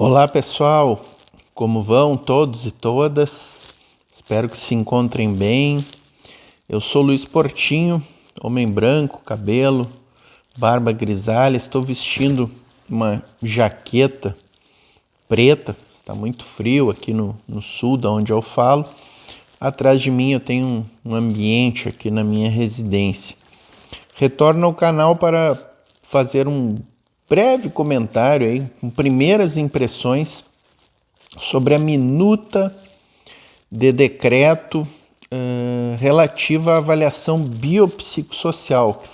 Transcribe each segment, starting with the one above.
Olá pessoal, como vão todos e todas? Espero que se encontrem bem. Eu sou Luiz Portinho, homem branco, cabelo, barba grisalha. Estou vestindo uma jaqueta preta, está muito frio aqui no sul da onde eu falo. Atrás de mim eu tenho um ambiente aqui na minha residência. Retorno ao canal para fazer um breve comentário aí, com primeiras impressões sobre a minuta de decreto relativa à avaliação biopsicossocial, que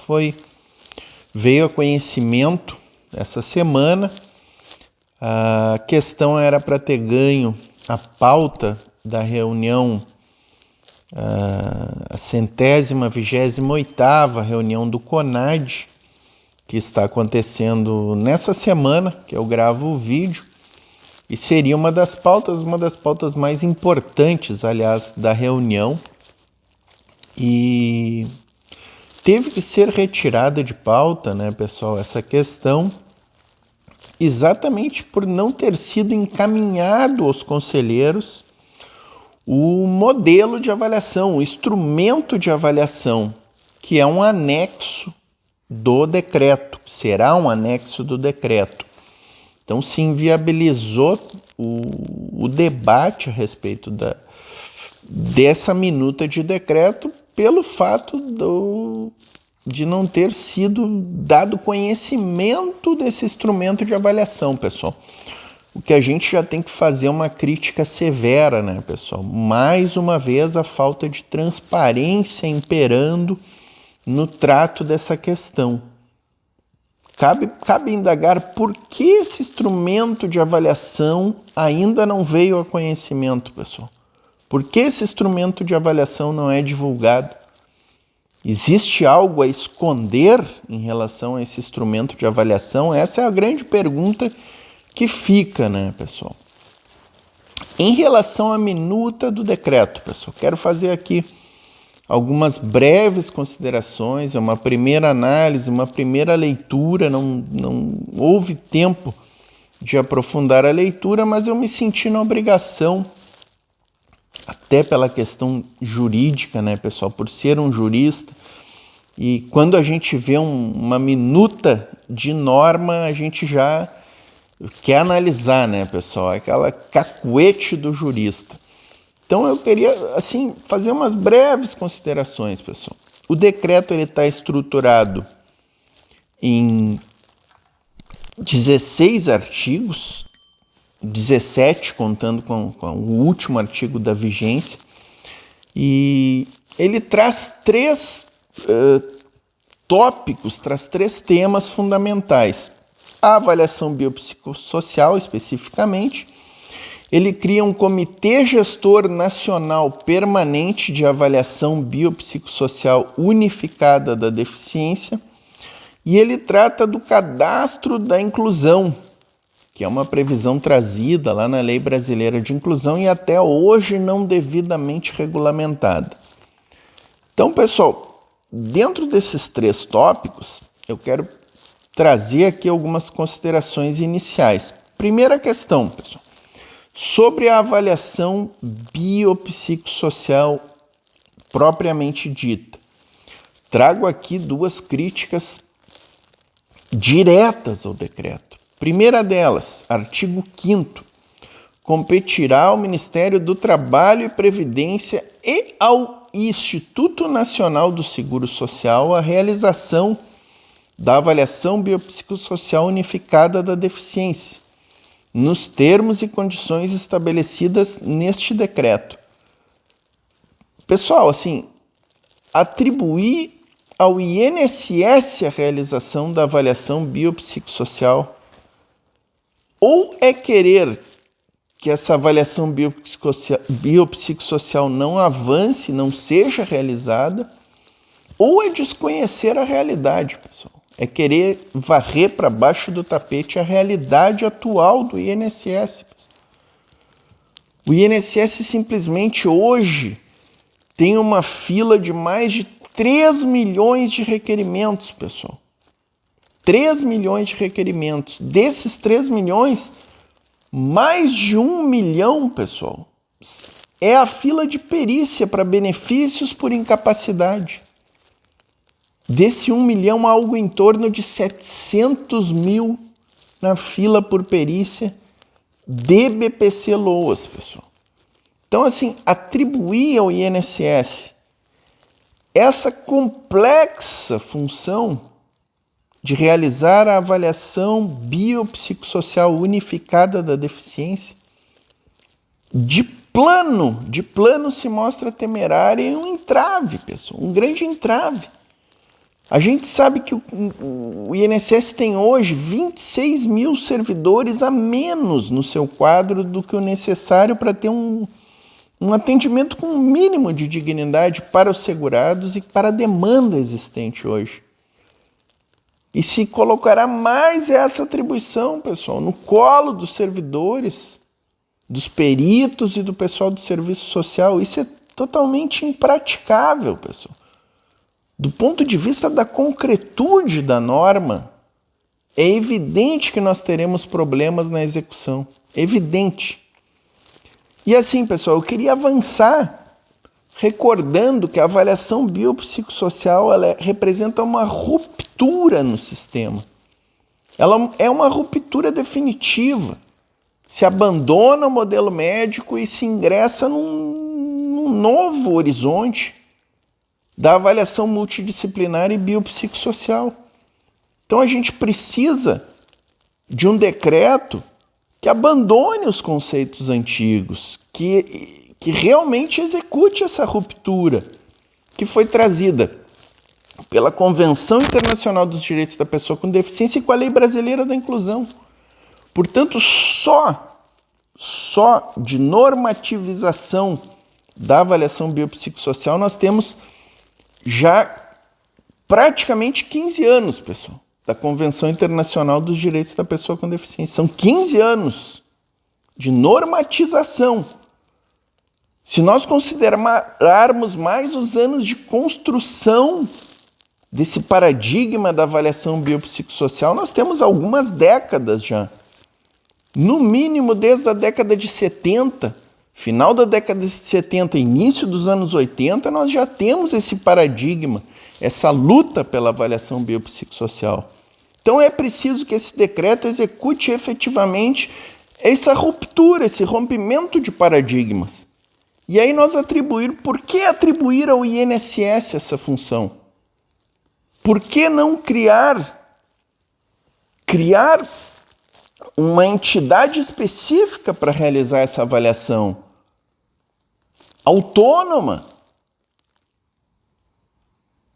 veio a conhecimento essa semana. A questão era para ter ganho a pauta da reunião, a 128ª reunião do CONAD, que está acontecendo nessa semana, que eu gravo o vídeo, e seria uma das pautas mais importantes, aliás, da reunião, e teve que ser retirada de pauta, né, pessoal, essa questão, exatamente por não ter sido encaminhado aos conselheiros o modelo de avaliação, o instrumento de avaliação, que é um anexo do decreto, será um anexo do decreto. Então se inviabilizou o debate a respeito dessa minuta de decreto pelo fato de não ter sido dado conhecimento desse instrumento de avaliação, pessoal. O que a gente já tem que fazer uma crítica severa, né, pessoal? Mais uma vez, a falta de transparência imperando no trato dessa questão. Cabe indagar por que esse instrumento de avaliação ainda não veio a conhecimento, pessoal. Por que esse instrumento de avaliação não é divulgado? Existe algo a esconder em relação a esse instrumento de avaliação? Essa é a grande pergunta que fica, né, pessoal? Em relação à minuta do decreto, pessoal, quero fazer aqui algumas breves considerações, é uma primeira análise, uma primeira leitura, não houve tempo de aprofundar a leitura, mas eu me senti na obrigação, até pela questão jurídica, né, pessoal, por ser um jurista, e quando a gente vê uma minuta de norma, a gente já quer analisar, né, pessoal, aquela cacuete do jurista. Então eu queria, assim, fazer umas breves considerações, pessoal. O decreto está estruturado em 16 artigos, 17 contando com o último artigo da vigência, e ele traz três tópicos, traz três temas fundamentais. A avaliação biopsicossocial, especificamente. Ele cria um Comitê Gestor Nacional Permanente de Avaliação Biopsicossocial Unificada da Deficiência, e ele trata do Cadastro da Inclusão, que é uma previsão trazida lá na Lei Brasileira de Inclusão e até hoje não devidamente regulamentada. Então, pessoal, dentro desses três tópicos, eu quero trazer aqui algumas considerações iniciais. Primeira questão, pessoal. Sobre a avaliação biopsicossocial propriamente dita, trago aqui duas críticas diretas ao decreto. Primeira delas, artigo 5º, competirá ao Ministério do Trabalho e Previdência e ao Instituto Nacional do Seguro Social a realização da avaliação biopsicossocial unificada da deficiência, nos termos e condições estabelecidas neste decreto. Pessoal, assim, atribuir ao INSS a realização da avaliação biopsicossocial ou é querer que essa avaliação biopsicossocial não avance, não seja realizada, ou é desconhecer a realidade, pessoal. É querer varrer para baixo do tapete a realidade atual do INSS. O INSS simplesmente hoje tem uma fila de mais de 3 milhões de requerimentos, pessoal. 3 milhões de requerimentos. Desses 3 milhões, Mais de 1 milhão, pessoal, é a fila de perícia para benefícios por incapacidade. Desse 1 milhão, algo em torno de 700 mil na fila por perícia de BPC-LOAS, pessoal. Então, assim, atribuir ao INSS essa complexa função de realizar a avaliação biopsicossocial unificada da deficiência, de plano se mostra temerário e um entrave, pessoal, um grande entrave. A gente sabe que o INSS tem hoje 26 mil servidores a menos no seu quadro do que o necessário para ter um atendimento com um mínimo de dignidade para os segurados e para a demanda existente hoje. E se colocará mais essa atribuição, pessoal, no colo dos servidores, dos peritos e do pessoal do serviço social. Isso é totalmente impraticável, pessoal. Do ponto de vista da concretude da norma, é evidente que nós teremos problemas na execução. Evidente. E assim, pessoal, eu queria avançar recordando que a avaliação biopsicossocial ela representa uma ruptura no sistema. Ela é uma ruptura definitiva. Se abandona o modelo médico e se ingressa num novo horizonte da avaliação multidisciplinar e biopsicossocial. Então a gente precisa de um decreto que abandone os conceitos antigos, que realmente execute essa ruptura que foi trazida pela Convenção Internacional dos Direitos da Pessoa com Deficiência e com a Lei Brasileira da Inclusão. Portanto, só de normativização da avaliação biopsicossocial nós temos já praticamente 15 anos, pessoal, da Convenção Internacional dos Direitos da Pessoa com Deficiência. São 15 anos de normatização. Se nós considerarmos mais os anos de construção desse paradigma da avaliação biopsicossocial, nós temos algumas décadas já. No mínimo desde a década de 70, final da década de 70, início dos anos 80, nós já temos esse paradigma, essa luta pela avaliação biopsicossocial. Então é preciso que esse decreto execute efetivamente essa ruptura, esse rompimento de paradigmas. E aí nós por que atribuir ao INSS essa função? Por que não criar uma entidade específica para realizar essa avaliação? Autônoma,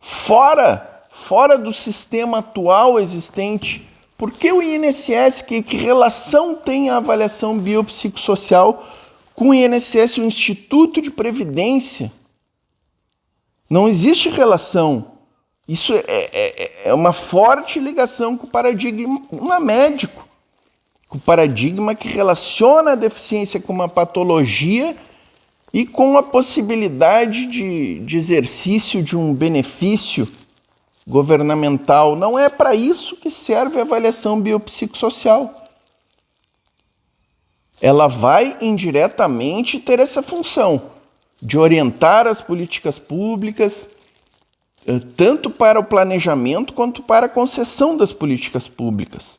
fora do sistema atual existente. Por que o INSS, que relação tem a avaliação biopsicossocial com o INSS, o Instituto Previdência? Não existe relação. Isso é uma forte ligação com o paradigma médico, com o paradigma que relaciona a deficiência com uma patologia e com a possibilidade de exercício de um benefício governamental. Não é para isso que serve a avaliação biopsicossocial. Ela vai indiretamente ter essa função de orientar as políticas públicas, tanto para o planejamento quanto para a concessão das políticas públicas.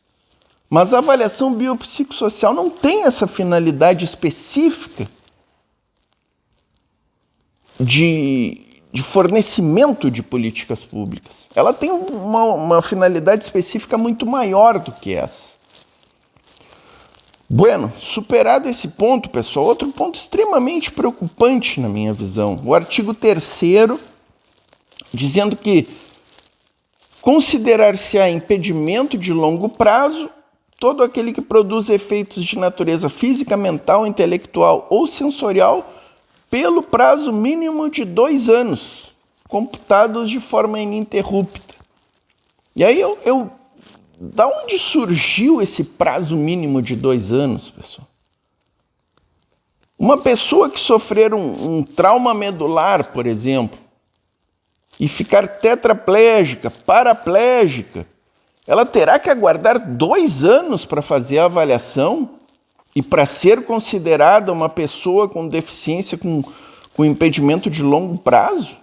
Mas a avaliação biopsicossocial não tem essa finalidade específica de fornecimento de políticas públicas. Ela tem uma finalidade específica muito maior do que essa. Bueno, superado esse ponto, pessoal, outro ponto extremamente preocupante na minha visão, o artigo 3º, dizendo que considerar-se-á impedimento de longo prazo todo aquele que produz efeitos de natureza física, mental, intelectual ou sensorial pelo prazo mínimo de 2 anos, computados de forma ininterrupta. E aí da onde surgiu esse prazo mínimo de 2 anos, pessoal? Uma pessoa que sofrer um trauma medular, por exemplo, e ficar tetraplégica, paraplégica, ela terá que aguardar 2 anos para fazer a avaliação? E para ser considerada uma pessoa com deficiência com impedimento de longo prazo,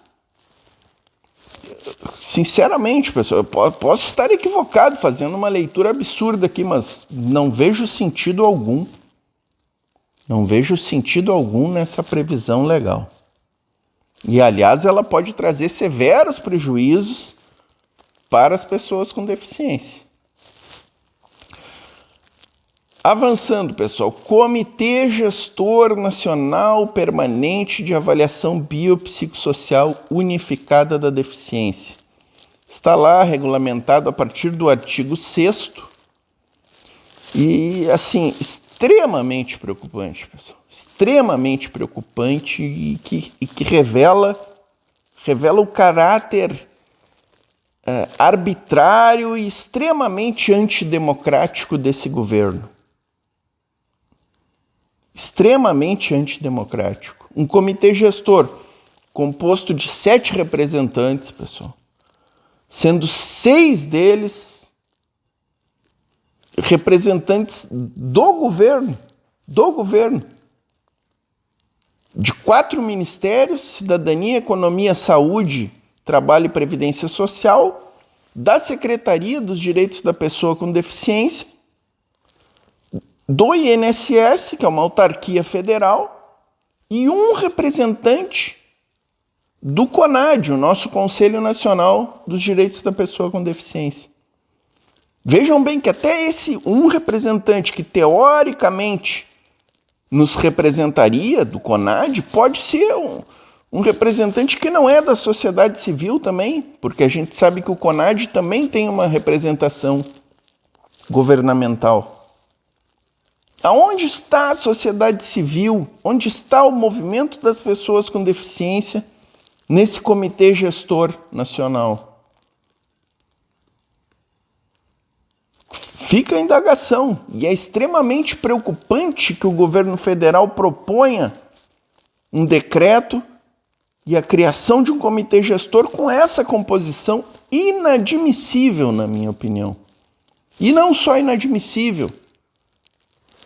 sinceramente, pessoal, eu posso estar equivocado, fazendo uma leitura absurda aqui, mas não vejo sentido algum. Não vejo sentido algum nessa previsão legal. E, aliás, ela pode trazer severos prejuízos para as pessoas com deficiência. Avançando, pessoal, Comitê Gestor Nacional Permanente de Avaliação Biopsicossocial Unificada da Deficiência. Está lá regulamentado a partir do artigo 6º e, assim, extremamente preocupante, pessoal. Extremamente preocupante e que revela o caráter arbitrário e extremamente antidemocrático desse governo. Extremamente antidemocrático. Um comitê gestor composto de 7 representantes, pessoal, sendo 6 deles representantes do governo, de 4 ministérios: Cidadania, Economia, Saúde, Trabalho e Previdência Social, da Secretaria dos Direitos da Pessoa com Deficiência, do INSS, que é uma autarquia federal, e um representante do CONAD, o nosso Conselho Nacional dos Direitos da Pessoa com Deficiência. Vejam bem que até esse um representante que teoricamente nos representaria do CONAD pode ser um representante que não é da sociedade civil também, porque a gente sabe que o CONAD também tem uma representação governamental. Aonde está a sociedade civil? Onde está o movimento das pessoas com deficiência nesse comitê gestor nacional? Fica a indagação, e é extremamente preocupante que o governo federal proponha um decreto e a criação de um comitê gestor com essa composição inadmissível, na minha opinião. E não só inadmissível,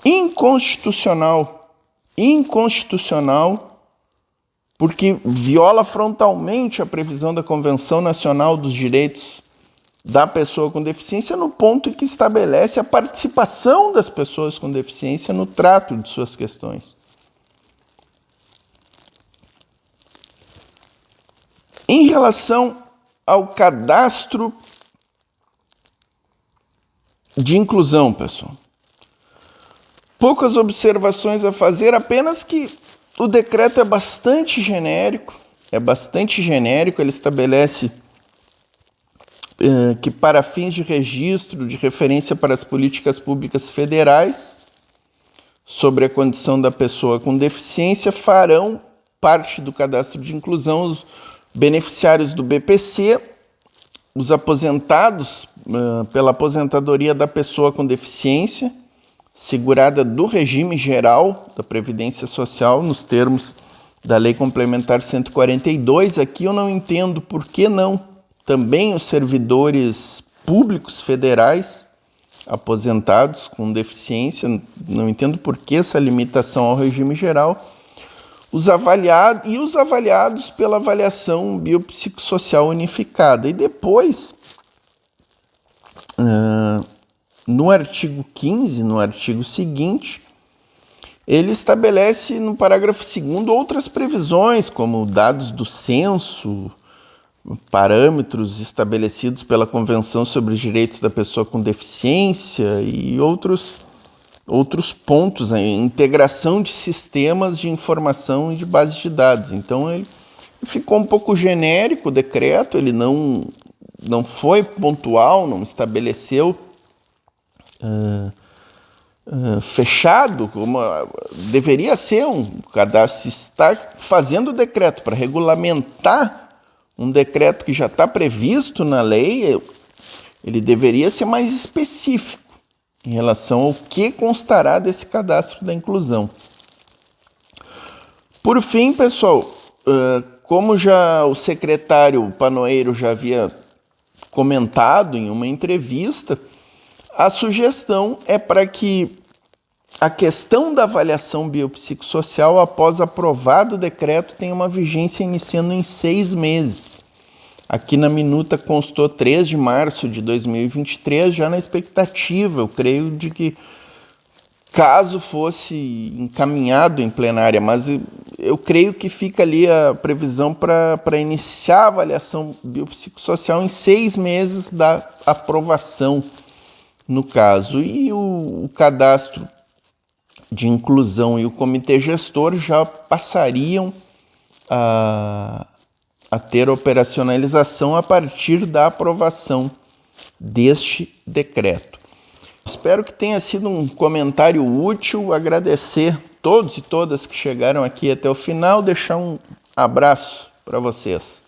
inconstitucional, porque viola frontalmente a previsão da Convenção Nacional dos Direitos da Pessoa com Deficiência no ponto em que estabelece a participação das pessoas com deficiência no trato de suas questões. Em relação ao cadastro de inclusão, pessoal, poucas observações a fazer, apenas que o decreto é bastante genérico, ele estabelece que para fins de registro de referência para as políticas públicas federais sobre a condição da pessoa com deficiência farão parte do cadastro de inclusão os beneficiários do BPC, os aposentados pela aposentadoria da pessoa com deficiência, segurada do regime geral da Previdência Social, nos termos da Lei Complementar 142. Aqui eu não entendo por que não também os servidores públicos federais aposentados com deficiência, não entendo por que essa limitação ao regime geral, os avaliados pela avaliação biopsicossocial unificada. E depois, no artigo 15, no artigo seguinte, ele estabelece no parágrafo 2º outras previsões, como dados do censo, parâmetros estabelecidos pela Convenção sobre os Direitos da Pessoa com Deficiência e outros pontos, a integração de sistemas de informação e de bases de dados. Então, ele ficou um pouco genérico o decreto, ele não foi pontual, não estabeleceu fechado, como deveria ser um cadastro. Se está fazendo o decreto para regulamentar um decreto que já está previsto na lei, ele deveria ser mais específico em relação ao que constará desse cadastro da inclusão. Por fim, pessoal, como já o secretário Panoeiro já havia comentado em uma entrevista, a sugestão é para que a questão da avaliação biopsicossocial, após aprovado o decreto, tem uma vigência iniciando em 6 meses. Aqui na minuta constou 3 de março de 2023, já na expectativa, eu creio, de que caso fosse encaminhado em plenária, mas eu creio que fica ali a previsão para iniciar a avaliação biopsicossocial em 6 meses da aprovação, no caso. E o cadastro de inclusão e o comitê gestor já passariam a ter operacionalização a partir da aprovação deste decreto. Espero que tenha sido um comentário útil, agradecer todos e todas que chegaram aqui até o final, deixar um abraço para vocês.